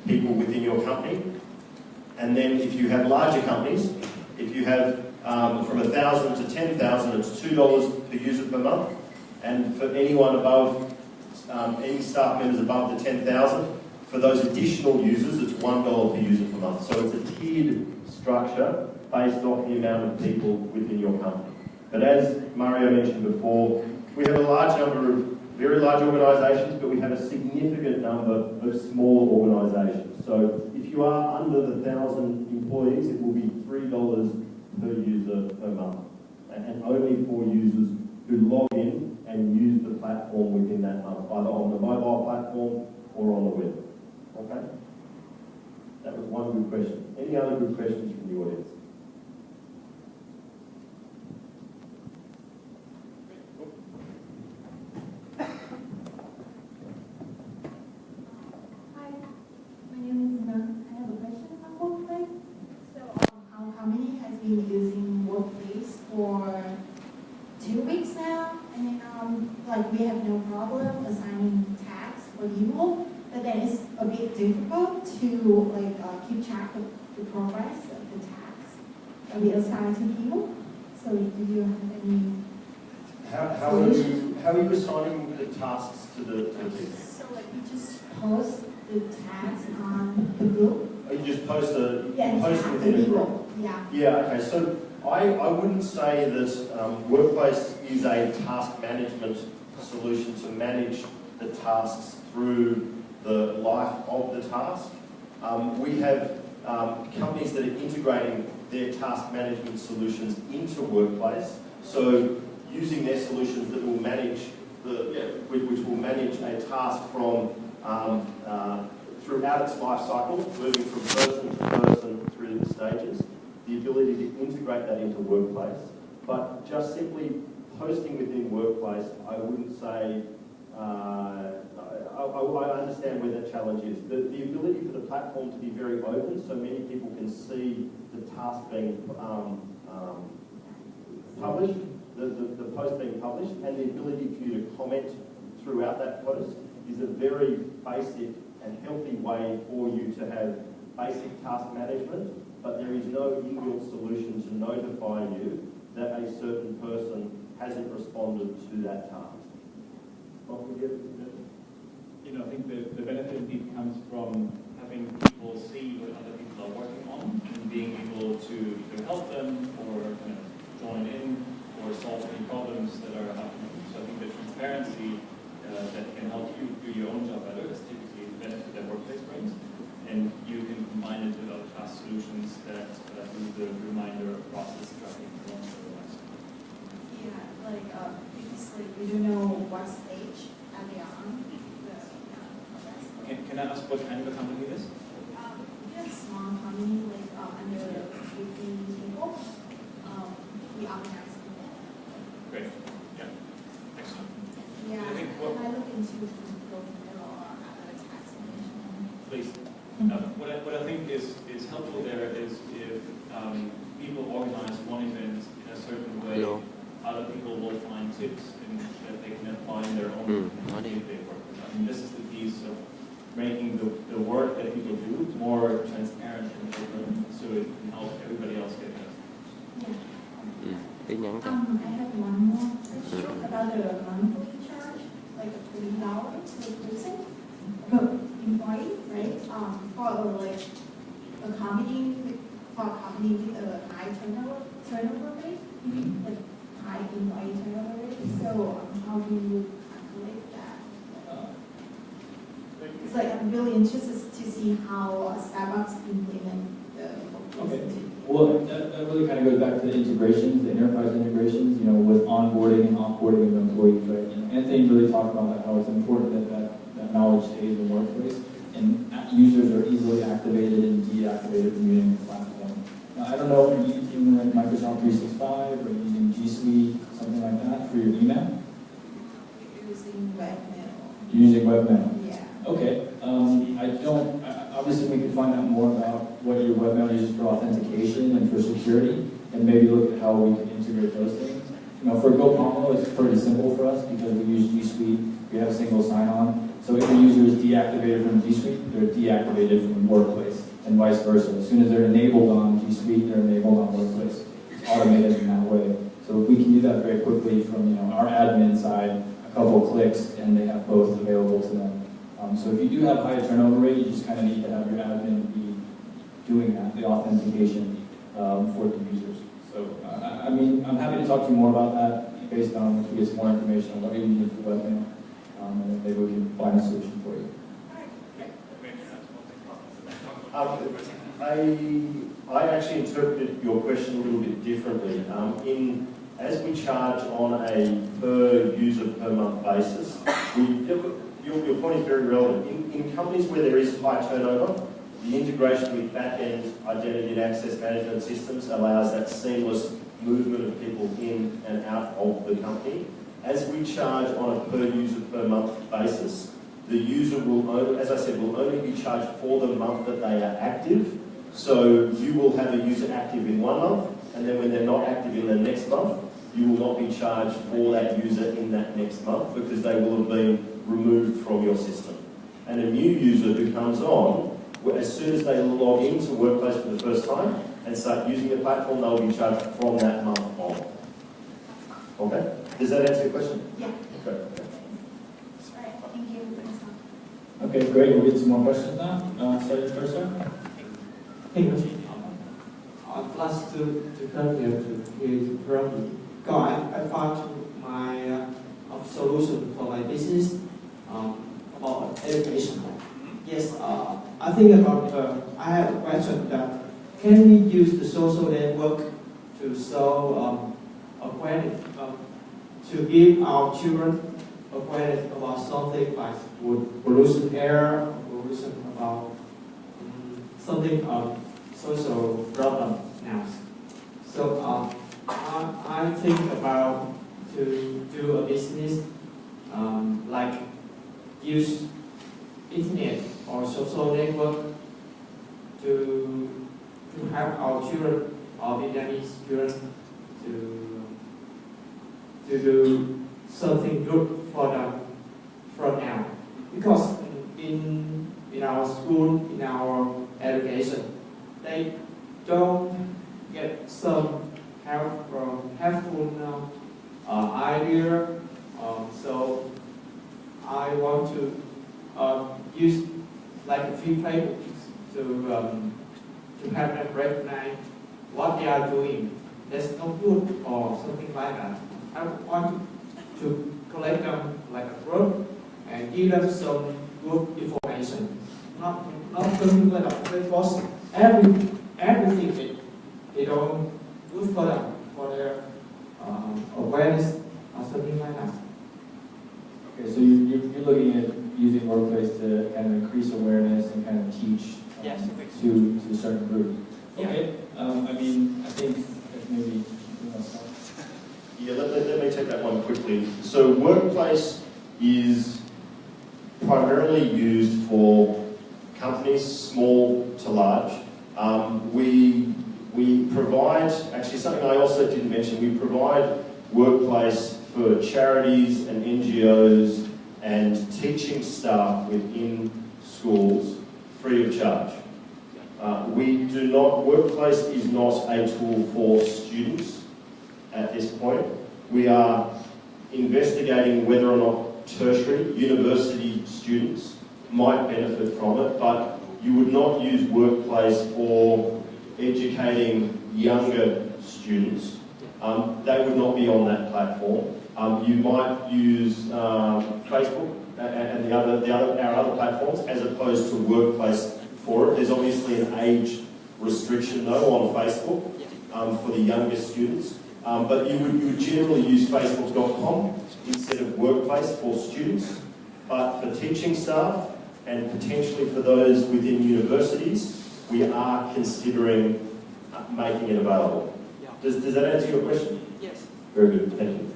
people within your company. And then if you have larger companies, if you have from 1,000 to 10,000, it's $2 per user per month. And for anyone above, any staff members above the 10,000, for those additional users, it's $1 per user per month. So it's a tiered structure based off the amount of people within your company. But as Mario mentioned before, we have a large number of very large organisations, but we have a significant number of small organisations. So if you are under the 1,000 employees, it will be $3 per user per month. And only for users who log in and use the platform within that month, either on the mobile platform or on the web. Okay? That was one good question. Any other good questions from the audience? Hi, my name is Nana. I have a question about WorkPlace. So our company has been using WorkPlace for 2 weeks now, and then like we have no problem assigning tasks for people, but then it's a bit difficult to like keep track of the progress of the tasks that we assign to people. So do you have any How are you assigning the tasks to the team? So like we just post the tasks on the group. Oh, you just post a Yeah, post within a group. Yeah. Yeah. Okay. So I wouldn't say that WorkPlace is a task management solution to manage the tasks through the life of the task. We have companies that are integrating their task management solutions into WorkPlace. So using their solutions that will manage which will manage a task from throughout its life cycle, moving from person to person through the stages. The ability to integrate that into WorkPlace, but just simply posting within WorkPlace, I wouldn't say. I understand where that challenge is. The ability for the platform to be very open, so many people can see the task being published, the post being published, and the ability for you to comment throughout that post is a very basic and healthy way for you to have basic task management, but there is no inbuilt solution to notify you that a certain person hasn't responded to that task. You know, I think the benefit indeed comes from having people see what other people are working on and being able to either help them or join in or solve any problems that are happening. So I think the transparency that can help you do your own job better is typically the benefit that WorkPlace brings. And you can combine it with other task solutions that do the reminder process tracking along the lines. Yeah, like because like we don't know what stage are they on. Can I ask what kind of a company it is? We're a small company, like under 15 people. We organize the Great. Yeah. Excellent. Yeah, I think and I look into or other tax management. Please. What I think is helpful there is if people organize one event in a certain way, other people will find tips and that they can apply in their own day-to-day work. I mean, this is the piece of making the work that people do more transparent and open, so it can help everybody else get better. I have one more question about the monthly charge, like $3 per person per employee, right? For like a company with a high turnover rate, like high employee turnover rate. So how do you calculate that? It's like I'm really interested to see how Starbucks implement the Okay. Well, that really kind of goes back to the integrations, the enterprise integrations, with onboarding and offboarding of employees, right? And Anthony really talked about how it's important that knowledge stays in the workplace, and users are easily activated and deactivated from using the platform. Now, I don't know, are you using Microsoft 365 or using G Suite, something like that, for your email? Using webmail. You're using webmail? Yeah. Okay. Obviously we can find out more about what your webmail uses for authentication and for security, and maybe look at how we can integrate those things. For GoPomo, it's pretty simple for us because we use G Suite, we have a single sign-on. So if the user is deactivated activated from G Suite, they're deactivated from WorkPlace, and vice versa. As soon as they're enabled on G Suite, they're enabled on WorkPlace. It's automated in that way. So we can do that very quickly from our admin side, a couple of clicks, and they have both available to them. So if you do have high turnover rate, you just kind of need to have your admin be doing that, the authentication for the users. So I mean, I'm happy to talk to you more about that based on once we get some more information on what you're using for webmail, and then maybe we can find a solution for you. I actually interpreted your question a little bit differently. As we charge on a per user per month basis, your point is very relevant. In companies where there is high turnover, the integration with back-end identity and access management systems allows that seamless movement of people in and out of the company. As we charge on a per user per month basis, the user will only, as I said, will only be charged for the month that they are active. So you will have a user active in 1 month, and then when they're not active in the next month, you will not be charged for that user in that next month because they will have been removed from your system. And a new user who comes on, as soon as they log into WorkPlace for the first time and start using the platform, they'll be charged from that month on. Okay? Does that answer your question? Yeah. Okay. All right, thank you. Okay, great. We'll get some more questions now. Sorry, first one. Thank you. I'd like to come here to hear from you. I found my solution for my business about education. Yes, I think about, I have a question that can we use the social network to solve awareness, to give our children awareness about something like pollution air, pollution about something social problem now. So I think about to do a business like use internet or social network to help our children or Vietnamese children to do something good for them from now. Because in our school, in our education, they don't get some helpful idea. So I want to use like a few playbooks to help them recognize what they are doing that's not good or something like that. I want to collect them like a group and give them some good information. Not something like that because everything they don't good for them, for their awareness or something like that. Okay, so you're looking at using WorkPlace to kind of increase awareness and kind of teach to certain groups. Okay, I mean, I think if maybe you want to start. Yeah, let me take that one quickly. So WorkPlace is primarily used for companies small to large. We provide, actually something I also didn't mention, we provide WorkPlace for charities and NGOs and teaching staff within schools free of charge. WorkPlace is not a tool for students at this point. We are investigating whether or not tertiary, university students might benefit from it, but you would not use WorkPlace for educating younger students. They would not be on that platform. You might use Facebook and our other platforms as opposed to WorkPlace for it. There's obviously an age restriction though on Facebook for the younger students. But you would generally use Facebook.com instead of WorkPlace for students. But for teaching staff and potentially for those within universities, we are considering making it available. Does that answer your question? Yes. Very good, thank you.